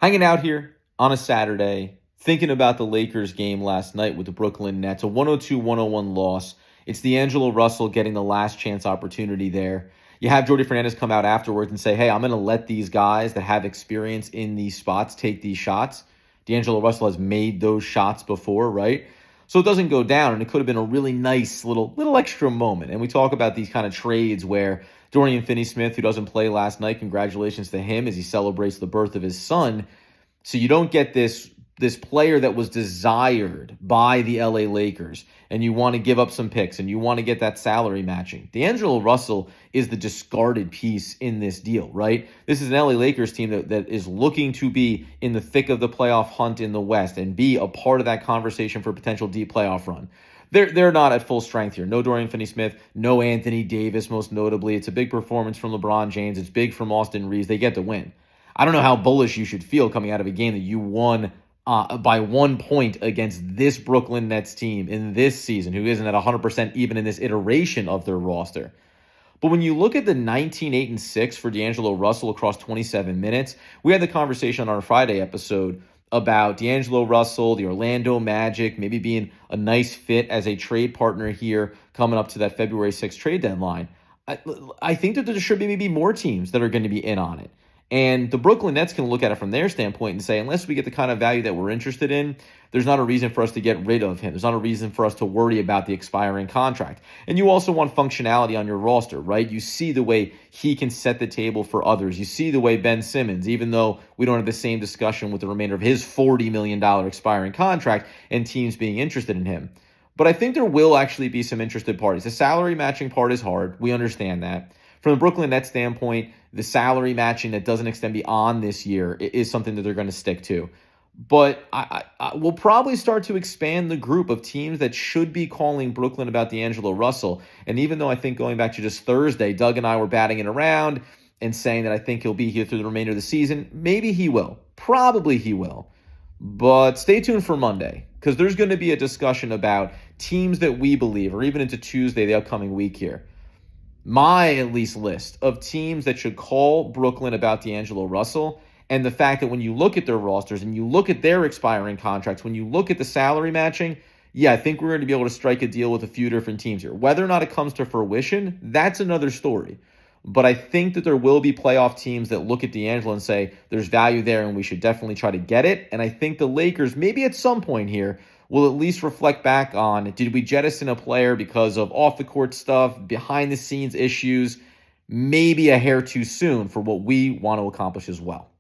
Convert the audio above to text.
Hanging out here on a Saturday, thinking about the Lakers game last night with the Brooklyn Nets, a 102-101 loss. It's D'Angelo Russell getting the last chance opportunity there. You have Jordi Fernandez come out afterwards and say, hey, I'm going to let these guys that have experience in these spots take these shots. D'Angelo Russell has made those shots before, right? So it doesn't go down, and it could have been a really nice little extra moment. And we talk about these kind of trades where Dorian Finney-Smith, who doesn't play last night, congratulations to him as he celebrates the birth of his son. So you don't get this player that was desired by the LA Lakers, and you want to give up some picks, and you want to get that salary matching. D'Angelo Russell is the discarded piece in this deal, right? This is an LA Lakers team that is looking to be in the thick of the playoff hunt in the West and be a part of that conversation for a potential deep playoff run. They're not at full strength here. No Dorian Finney-Smith, no Anthony Davis, most notably. It's a big performance from LeBron James. It's big from Austin Reeves. They get the win. I don't know how bullish you should feel coming out of a game that you won by 1 point against this Brooklyn Nets team in this season, who isn't at 100% even in this iteration of their roster. But when you look at the 19-8-6 for D'Angelo Russell across 27 minutes, we had the conversation on our Friday episode about D'Angelo Russell, the Orlando Magic, maybe being a nice fit as a trade partner here coming up to that February 6th trade deadline. I think that there should be maybe more teams that are going to be in on it. And the Brooklyn Nets can look at it from their standpoint and say, unless we get the kind of value that we're interested in, there's not a reason for us to get rid of him. There's not a reason for us to worry about the expiring contract. And you also want functionality on your roster, right? You see the way he can set the table for others. You see the way Ben Simmons, even though we don't have the same discussion with the remainder of his $40 million expiring contract and teams being interested in him. But I think there will actually be some interested parties. The salary matching part is hard. We understand that. From the Brooklyn Nets standpoint, the salary matching that doesn't extend beyond this year is something that they're going to stick to. But I will probably start to expand the group of teams that should be calling Brooklyn about D'Angelo Russell. And even though I think going back to just Thursday, Doug and I were batting it around and saying that I think he'll be here through the remainder of the season, maybe he will. Probably he will. But stay tuned for Monday, because there's going to be a discussion about teams that we believe, or even into Tuesday, the upcoming week here. My, at least, list of teams that should call Brooklyn about D'Angelo Russell, and the fact that when you look at their rosters and you look at their expiring contracts, when you look at the salary matching, I think we're going to be able to strike a deal with a few different teams here. Whether or not it comes to fruition, that's another story. But I think that there will be playoff teams that look at D'Angelo and say, there's value there and we should definitely try to get it. And I think the Lakers, maybe at some point here, will at least reflect back on, did we jettison a player because of off-the-court stuff, behind-the-scenes issues, maybe a hair too soon for what we want to accomplish as well.